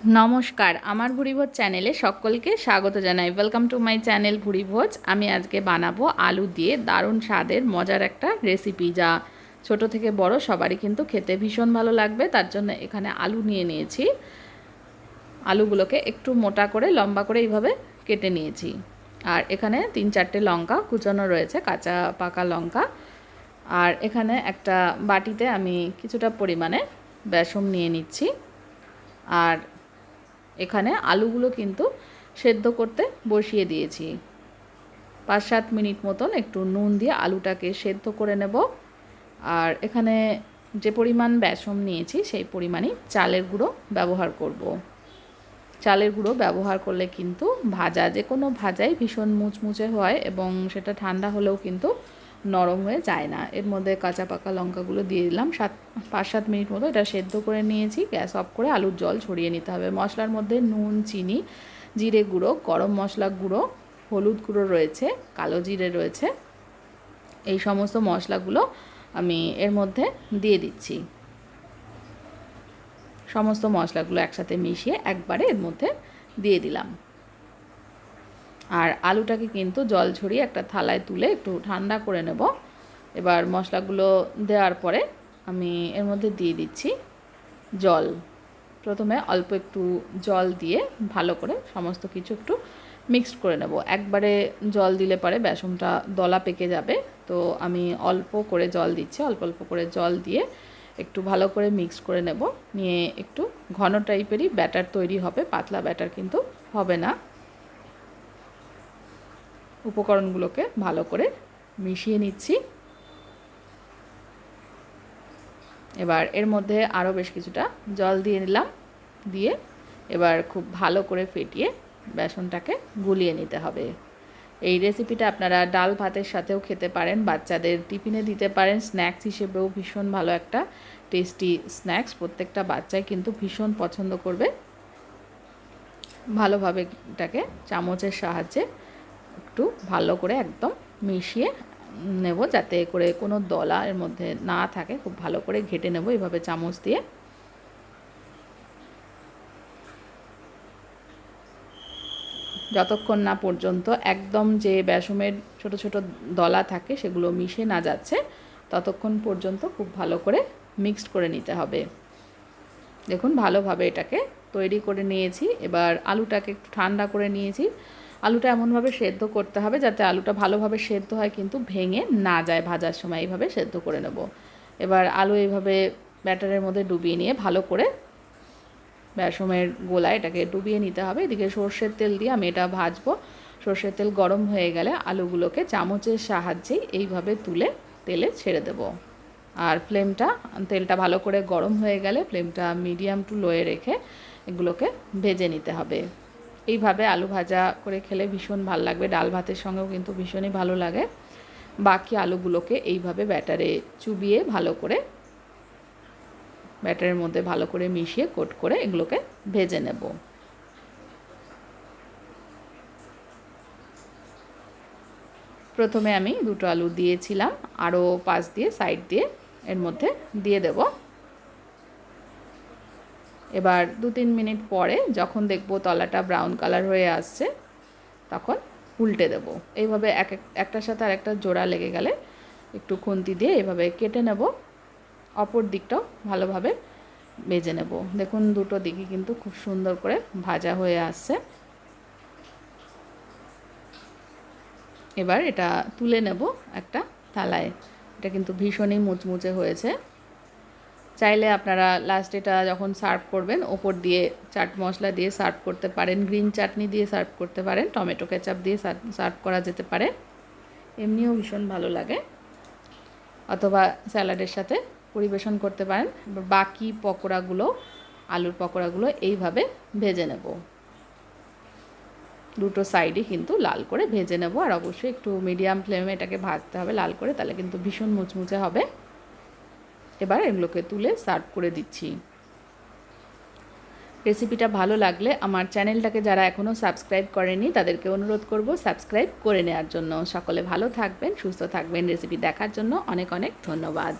নমস্কার, আমার ভুরিভোজ চ্যানেলে সকলকে স্বাগত জানাই। Welcome to my channel Bhuribhoj. আমি আজকে বানাবো আলু দিয়ে দারুণ স্বাদের মজার একটা রেসিপি, যা ছোট থেকে বড় সবারই কিন্তু খেতে ভীষণ ভালো লাগবে। তার জন্য এখানে আলু নিয়ে নিয়েছি। আলুগুলোকে একটু মোটা করে লম্বা করে এইভাবে কেটে নিয়েছি। আর এখানে 3-4টে লঙ্কা কুচানো রয়েছে, কাঁচা পাকা লঙ্কা। আর এখানে একটা বাটিতে আমি কিছুটা পরিমাণে বেসন নিয়ে নিচ্ছি। আর এখানে আলুগুলো কিন্তু সেদ্ধ করতে বসিয়ে দিয়েছি। 5-7 মিনিট মতন একটু নুন দিয়ে আলুটাকে সেদ্ধ করে নেব। আর এখানে যে পরিমাণ বেসন নিয়েছি সেই পরিমাণই চালের গুঁড়ো ব্যবহার করব। চালের গুঁড়ো ব্যবহার করলে কিন্তু যে কোনো ভাজাই ভীষণ মুচমুচে হয় এবং সেটা ঠান্ডা হলেও কিন্তু নরম হয়ে যায় না। এর মধ্যে কাঁচা পাকা লঙ্কাগুলো দিয়ে দিলাম। 5-7 মিনিট মতো এটা সেদ্ধ করে নিয়েছি। গ্যাস অফ করে আলুর জল ছড়িয়ে নিতে হবে। মশলার মধ্যে নুন, চিনি, জিরে গুঁড়ো, গরম মশলা গুঁড়ো, হলুদ গুঁড়ো রয়েছে, কালো জিরে রয়েছে। এই সমস্ত মশলাগুলো আমি এর মধ্যে দিয়ে দিচ্ছি। সমস্ত মশলাগুলো একসাথে মিশিয়ে একবারে এর মধ্যে দিয়ে দিলাম। আর আলুটাকে কিন্তু জল ছড়িয়ে একটা থালায় তুলে একটু ঠান্ডা করে নেব। এবার মশলাগুলো দেওয়ার পরে আমি এর মধ্যে দিয়ে দিচ্ছি জল। প্রথমে অল্প একটু জল দিয়ে ভালো করে সমস্ত কিছু একটু মিক্সড করে নেব। একবারে জল দিলে পরে বেসনটা দলা পেকে যাবে, তো আমি অল্প করে জল দিচ্ছি। অল্প অল্প করে জল দিয়ে একটু ভালো করে মিক্স করে নেব। নিয়ে একটু ঘন টাইপেরই ব্যাটার তৈরি হবে, পাতলা ব্যাটার কিন্তু হবে না। উপকরণগুলোকে ভালো করে মিশিয়ে নিচ্ছি। এবার এর মধ্যে আরও বেশ কিছুটা জল দিয়ে নিলাম। দিয়ে এবার খুব ভালো করে ফেটিয়ে বেসনটাকে গুলিয়ে নিতে হবে। এই রেসিপিটা আপনারা ডাল ভাতের সাথেও খেতে পারেন, বাচ্চাদের টিফিনে দিতে পারেন, স্ন্যাক্স হিসেবেও ভীষণ ভালো একটা টেস্টি স্ন্যাক্স। প্রত্যেকটা বাচ্চাই কিন্তু ভীষণ পছন্দ করবে। ভালোভাবে এটাকে চামচের সাহায্যে একটু ভালো করে একদম মিশিয়ে নেব, যাতে করে কোনো দলা এর মধ্যে না থাকে। খুব ভালো করে ঘেটে নেব এভাবে চামচ দিয়ে। যতক্ষণ না পর্যন্ত একদম যে বেসনের ছোট ছোট দলা থাকে সেগুলো মিশে না যাচ্ছে, ততক্ষণ পর্যন্ত খুব ভালো করে মিক্সড করে নিতে হবে। দেখুন ভালোভাবে এটাকে তৈরি করে নিয়েছি। এবার আলুটাকে একটু ঠান্ডা করে নিয়েছি। আলুটা এমনভাবে সেদ্ধ করতে হবে যাতে আলুটা ভালোভাবে সেদ্ধ হয় কিন্তু ভেঙে না যায় ভাজার সময়। এইভাবে সেদ্ধ করে নেব। এবার আলু এইভাবে ব্যাটারের মধ্যে ডুবিয়ে নিয়ে ভালো করে বেসনের গোলায় এটাকে ডুবিয়ে নিতে হবে। এদিকে সর্ষের তেল দিয়ে আমি এটা ভাজবো। সর্ষের তেল গরম হয়ে গেলে আলুগুলোকে চামচের সাহায্যেই এইভাবে তুলে তেলে ছেড়ে দেব। আর তেলটা ভালো করে গরম হয়ে গেলে ফ্লেমটা মিডিয়াম টু লোয়ে রেখে এগুলোকে ভেজে নিতে হবে। এইভাবে আলু ভাজা করে খেলে ভীষণ ভালো লাগবে। ডাল ভাতের সঙ্গেও কিন্তু ভীষণই ভালো লাগে। বাকি আলুগুলোকে এইভাবে ব্যাটারে চুবিয়ে ভালো করে ব্যাটারের মধ্যে ভালো করে মিশিয়ে কোট করে এগুলোকে ভেজে নেব। প্রথমে আমি 2টো আলু দিয়েছিলাম, আরও 5 দিয়ে সাইড দিয়ে এর মধ্যে দিয়ে দেব। এবার 2-3 মিনিট পরে যখন দেখব তলাটা ব্রাউন কালার হয়ে আসছে, তখন উল্টে দেব। এইভাবে একটার সাথে আরেকটা জোড়া লেগে গেলে একটু খুন্তি দিয়ে এভাবে কেটে নেব। অপর দিকটাও ভালোভাবে ভেজে নেব। দেখুন দুটো দিকই কিন্তু খুব সুন্দর করে ভাজা হয়ে আসছে। এবার এটা তুলে নেব একটা থালায়। এটা কিন্তু ভীষণই মুচমুচে হয়েছে। চাইলে আপনারা লাস্টে এটা যখন সার্ভ করবেন ওপর দিয়ে চাট মশলা দিয়ে সার্ভ করতে পারেন, গ্রিন চাটনি দিয়ে সার্ভ করতে পারেন, টমেটো কেচাপ দিয়ে সার্ভ করা যেতে পারে। এমনিও ভীষণ ভালো লাগে। অথবা স্যালাডের সাথে পরিবেশন করতে পারেন। এবার বাকি পকোড়াগুলো, আলুর পকোড়াগুলো এইভাবে ভেজে নেব। দুটো সাইডই কিন্তু লাল করে ভেজে নেব। আর অবশ্যই একটু মিডিয়াম ফ্লেমে এটাকে ভাজতে হবে লাল করে, তাহলে কিন্তু ভীষণ মুচমুচে হবে। এবার এগুলোকে তুলে সার্ভ করে দিচ্ছি। রেসিপিটা ভালো লাগলে আমার চ্যানেলটাকে যারা এখনও সাবস্ক্রাইব করেনি তাদেরকে অনুরোধ করব সাবস্ক্রাইব করে নেওয়ার জন্য। সকলে ভালো থাকবেন, সুস্থ থাকবেন। রেসিপি দেখার জন্য অনেক অনেক ধন্যবাদ।